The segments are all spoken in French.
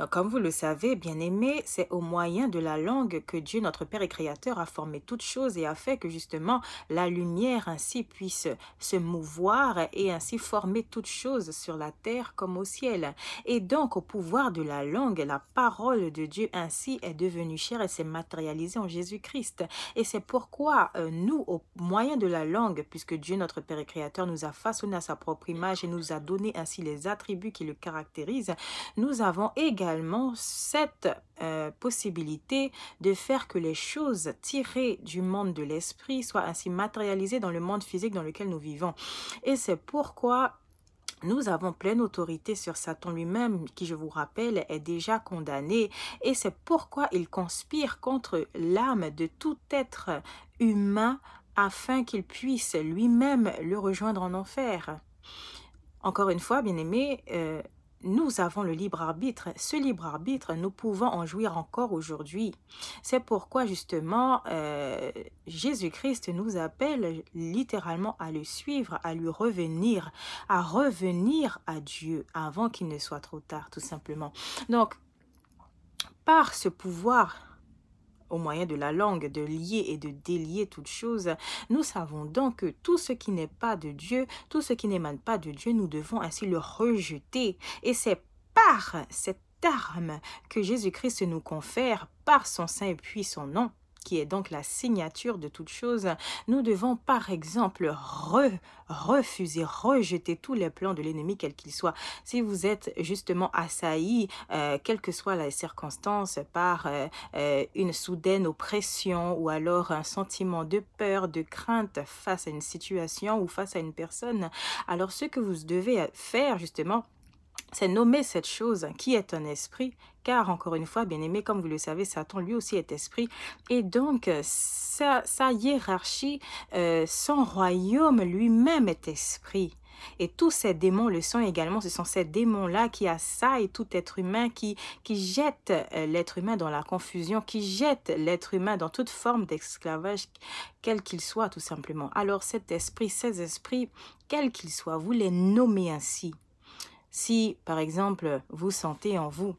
Donc, comme vous le savez, bien-aimés, c'est au moyen de la langue que Dieu, notre Père et Créateur, a formé toutes choses et a fait que justement la lumière ainsi puisse se mouvoir et ainsi former toutes choses sur la terre comme au ciel. Et donc, au pouvoir de la langue, la parole de Dieu ainsi est devenue chair et s'est matérialisée en Jésus-Christ. Et c'est pourquoi nous, au moyen de la langue, puisque Dieu, notre Père et Créateur, nous a façonné à sa propre image et nous a donné ainsi les attributs qui le caractérisent, nous avons également cette possibilité de faire que les choses tirées du monde de l'esprit soient ainsi matérialisées dans le monde physique dans lequel nous vivons. Et c'est pourquoi nous avons pleine autorité sur Satan lui-même, qui, je vous rappelle, est déjà condamné. Et c'est pourquoi il conspire contre l'âme de tout être humain afin qu'il puisse lui-même le rejoindre en enfer. Encore une fois, bien-aimés, nous avons le libre arbitre. Ce libre arbitre, nous pouvons en jouir encore aujourd'hui. C'est pourquoi justement Jésus-Christ nous appelle littéralement à le suivre, à lui revenir, à revenir à Dieu avant qu'il ne soit trop tard, tout simplement. Donc, par ce pouvoir au moyen de la langue, de lier et de délier toutes choses, nous savons donc que tout ce qui n'est pas de Dieu, tout ce qui n'émane pas de Dieu, nous devons ainsi le rejeter. Et c'est par cette arme que Jésus-Christ nous confère, par son saint et puissant nom, qui est donc la signature de toute chose, nous devons par exemple refuser, rejeter tous les plans de l'ennemi, quel qu'il soit. Si vous êtes justement assailli, quelles que soient les circonstances, par une soudaine oppression ou alors un sentiment de peur, de crainte face à une situation ou face à une personne, alors ce que vous devez faire justement, c'est nommer cette chose qui est un esprit, car encore une fois, bien aimé, comme vous le savez, Satan lui aussi est esprit, et donc sa hiérarchie, son royaume lui-même est esprit. Et tous ces démons le sont également, ce sont ces démons-là qui assaillent tout être humain, qui jettent l'être humain dans la confusion, qui jettent l'être humain dans toute forme d'esclavage, quel qu'il soit tout simplement. Alors cet esprit, ces esprits, quels qu'ils soient, vous les nommez ainsi. Si, par exemple, vous sentez en vous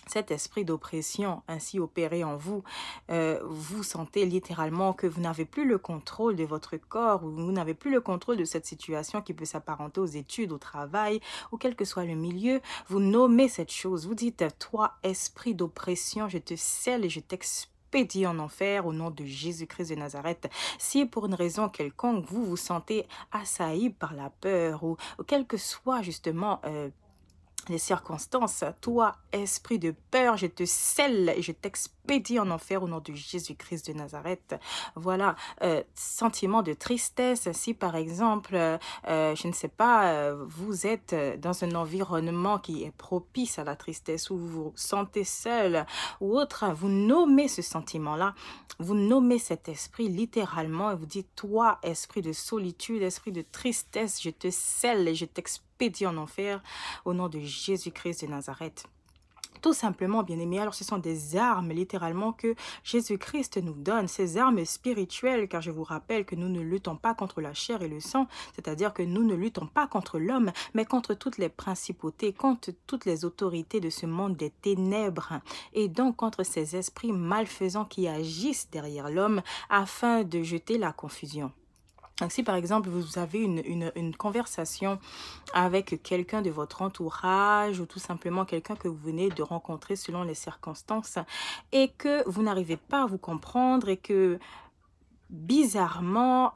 cet esprit d'oppression ainsi opéré en vous, vous sentez littéralement que vous n'avez plus le contrôle de votre corps ou vous n'avez plus le contrôle de cette situation qui peut s'apparenter aux études, au travail ou quel que soit le milieu, vous nommez cette chose. Vous dites, toi, esprit d'oppression, je te scelle et je t'expédie en enfer au nom de Jésus-Christ de Nazareth. Si pour une raison quelconque, vous vous sentez assailli par la peur ou quel que soit justement les circonstances, toi, esprit de peur, je te scelle et je t'expédie en enfer au nom de Jésus-Christ de Nazareth. Voilà, sentiment de tristesse, si par exemple, je ne sais pas, vous êtes dans un environnement qui est propice à la tristesse, ou vous vous sentez seul, ou autre, vous nommez ce sentiment-là, vous nommez cet esprit littéralement, et vous dites, toi, esprit de solitude, esprit de tristesse, je te scelle et je t'expédie en enfer au nom de Jésus-Christ de Nazareth. Tout simplement, bien-aimés, alors ce sont des armes littéralement que Jésus-Christ nous donne, ces armes spirituelles, car je vous rappelle que nous ne luttons pas contre la chair et le sang, c'est-à-dire que nous ne luttons pas contre l'homme, mais contre toutes les principautés, contre toutes les autorités de ce monde des ténèbres, et donc contre ces esprits malfaisants qui agissent derrière l'homme afin de jeter la confusion. Donc, si par exemple vous avez une conversation avec quelqu'un de votre entourage ou tout simplement quelqu'un que vous venez de rencontrer selon les circonstances et que vous n'arrivez pas à vous comprendre et que bizarrement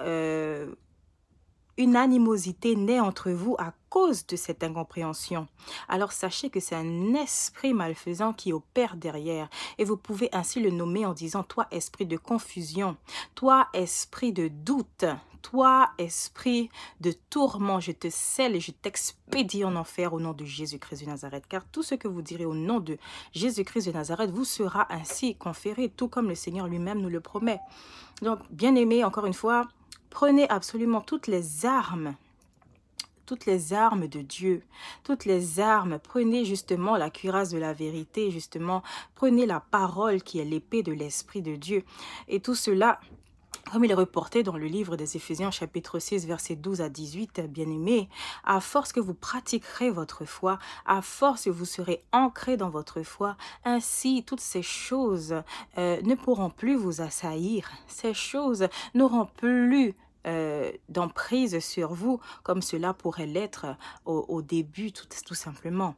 une animosité naît entre vous à cause de cette incompréhension, alors sachez que c'est un esprit malfaisant qui opère derrière et vous pouvez ainsi le nommer en disant, toi esprit de confusion, toi esprit de doute, toi esprit de tourment, je te scelle et je t'expédie en enfer au nom de Jésus-Christ de Nazareth, car tout ce que vous direz au nom de Jésus-Christ de Nazareth vous sera ainsi conféré, tout comme le Seigneur lui-même nous le promet. Donc bien aimé, encore une fois, prenez absolument toutes les armes de Dieu, toutes les armes, prenez justement la cuirasse de la vérité, justement, prenez la parole qui est l'épée de l'Esprit de Dieu. Et tout cela, Comme il est reporté dans le livre des Éphésiens chapitre 6 versets 12 à 18, bien-aimés, à force que vous pratiquerez votre foi, à force que vous serez ancrés dans votre foi, ainsi toutes ces choses ne pourront plus vous assaillir. Ces choses n'auront plus d'emprise sur vous comme cela pourrait l'être au début tout simplement.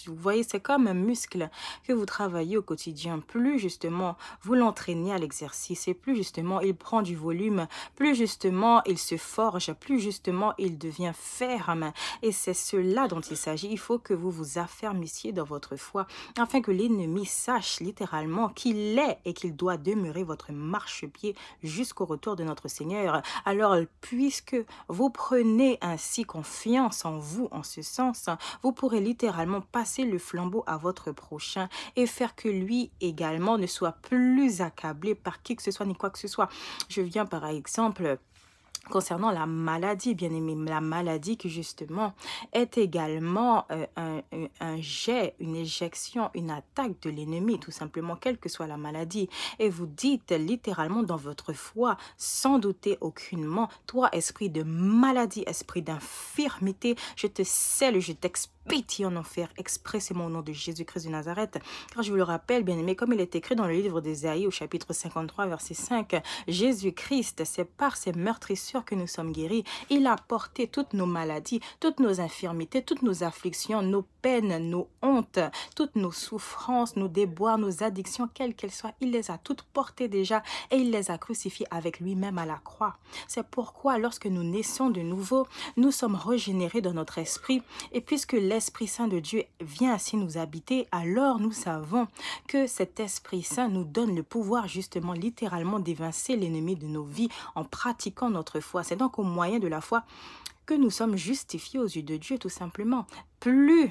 Vous voyez, c'est comme un muscle que vous travaillez au quotidien. Plus justement vous l'entraînez à l'exercice et plus justement il prend du volume, plus justement il se forge, plus justement il devient ferme. Et c'est cela dont il s'agit. Il faut que vous vous affermissiez dans votre foi afin que l'ennemi sache littéralement qu'il est et qu'il doit demeurer votre marchepied jusqu'au retour de notre Seigneur. Alors, puisque vous prenez ainsi confiance en vous en ce sens, vous pourrez littéralement passer le flambeau à votre prochain et faire que lui également ne soit plus accablé par qui que ce soit ni quoi que ce soit. Je viens par exemple concernant la maladie, bien aimé, la maladie qui justement est également un jet, une éjection, une attaque de l'ennemi, tout simplement, quelle que soit la maladie. Et vous dites littéralement dans votre foi, sans douter aucunement, toi, esprit de maladie, esprit d'infirmité, je te scelle, je t'expédie en enfer, expressément au nom de Jésus-Christ de Nazareth. Car je vous le rappelle, bien aimé, comme il est écrit dans le livre d'Ésaïe au chapitre 53, verset 5, Jésus-Christ, c'est par ses meurtrissures que nous sommes guéris. Il a porté toutes nos maladies, toutes nos infirmités, toutes nos afflictions, nos peines, nos hontes, toutes nos souffrances, nos déboires, nos addictions, quelles qu'elles soient. Il les a toutes portées déjà et il les a crucifiées avec lui-même à la croix. C'est pourquoi lorsque nous naissons de nouveau, nous sommes régénérés dans notre esprit et puisque l'Esprit Saint de Dieu vient ainsi nous habiter, alors nous savons que cet Esprit Saint nous donne le pouvoir justement littéralement d'évincer l'ennemi de nos vies en pratiquant notre foi. C'est donc au moyen de la foi que nous sommes justifiés aux yeux de Dieu tout simplement. Plus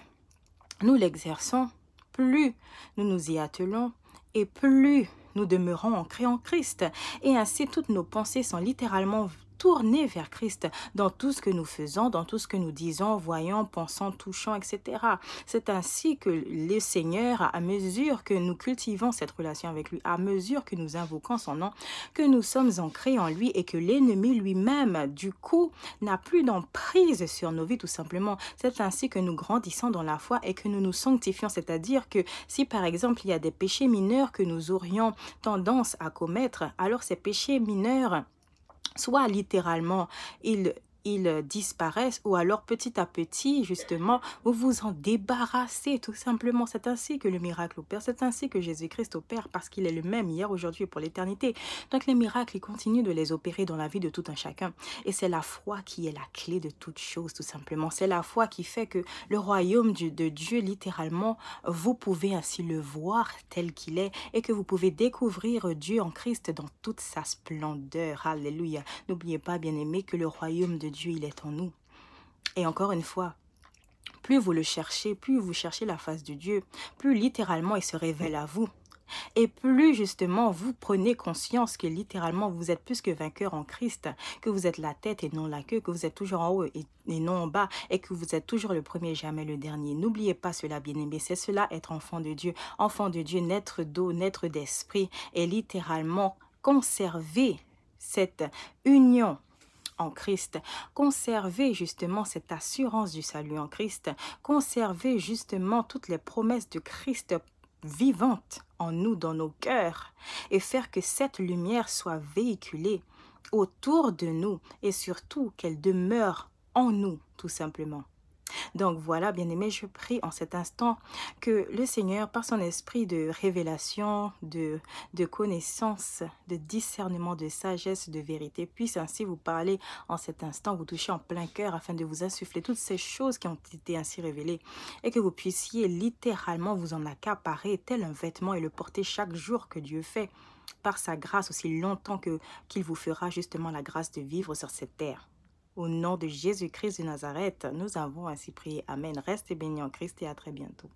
nous l'exerçons, plus nous nous y attelons et plus nous demeurons ancrés en Christ. Et ainsi toutes nos pensées sont littéralement tourner vers Christ dans tout ce que nous faisons, dans tout ce que nous disons, voyons, pensons, touchons, etc. C'est ainsi que le Seigneur, à mesure que nous cultivons cette relation avec lui, à mesure que nous invoquons son nom, que nous sommes ancrés en lui et que l'ennemi lui-même, du coup, n'a plus d'emprise sur nos vies, tout simplement. C'est ainsi que nous grandissons dans la foi et que nous nous sanctifions, c'est-à-dire que si, par exemple, il y a des péchés mineurs que nous aurions tendance à commettre, alors ces péchés mineurs soit littéralement, ils disparaissent ou alors petit à petit, justement, vous vous en débarrassez tout simplement. C'est ainsi que le miracle opère, c'est ainsi que Jésus-Christ opère parce qu'il est le même hier, aujourd'hui et pour l'éternité. Donc les miracles, ils continuent de les opérer dans la vie de tout un chacun. Et c'est la foi qui est la clé de toute chose, tout simplement. C'est la foi qui fait que le royaume de Dieu, littéralement, vous pouvez ainsi le voir tel qu'il est et que vous pouvez découvrir Dieu en Christ dans toute sa splendeur. Alléluia. N'oubliez pas, bien-aimés, que le royaume de Dieu, il est en nous. Et encore une fois, plus vous le cherchez, plus vous cherchez la face de Dieu, plus littéralement il se révèle à vous. Et plus justement vous prenez conscience que littéralement vous êtes plus que vainqueur en Christ, que vous êtes la tête et non la queue, que vous êtes toujours en haut et non en bas et que vous êtes toujours le premier, jamais le dernier. N'oubliez pas cela, bien-aimé, c'est cela être enfant de Dieu, naître d'eau, naître d'esprit et littéralement conserver cette union en Christ, conserver justement cette assurance du salut en Christ, conserver justement toutes les promesses de Christ vivantes en nous, dans nos cœurs, et faire que cette lumière soit véhiculée autour de nous et surtout qu'elle demeure en nous, tout simplement. Donc voilà, bien-aimés, je prie en cet instant que le Seigneur, par son esprit de révélation, de connaissance, de discernement, de sagesse, de vérité, puisse ainsi vous parler en cet instant, vous toucher en plein cœur afin de vous insuffler toutes ces choses qui ont été ainsi révélées et que vous puissiez littéralement vous en accaparer tel un vêtement et le porter chaque jour que Dieu fait par sa grâce aussi longtemps qu'il vous fera justement la grâce de vivre sur cette terre. Au nom de Jésus-Christ de Nazareth, nous avons ainsi prié. Amen. Restez bénis en Christ et à très bientôt.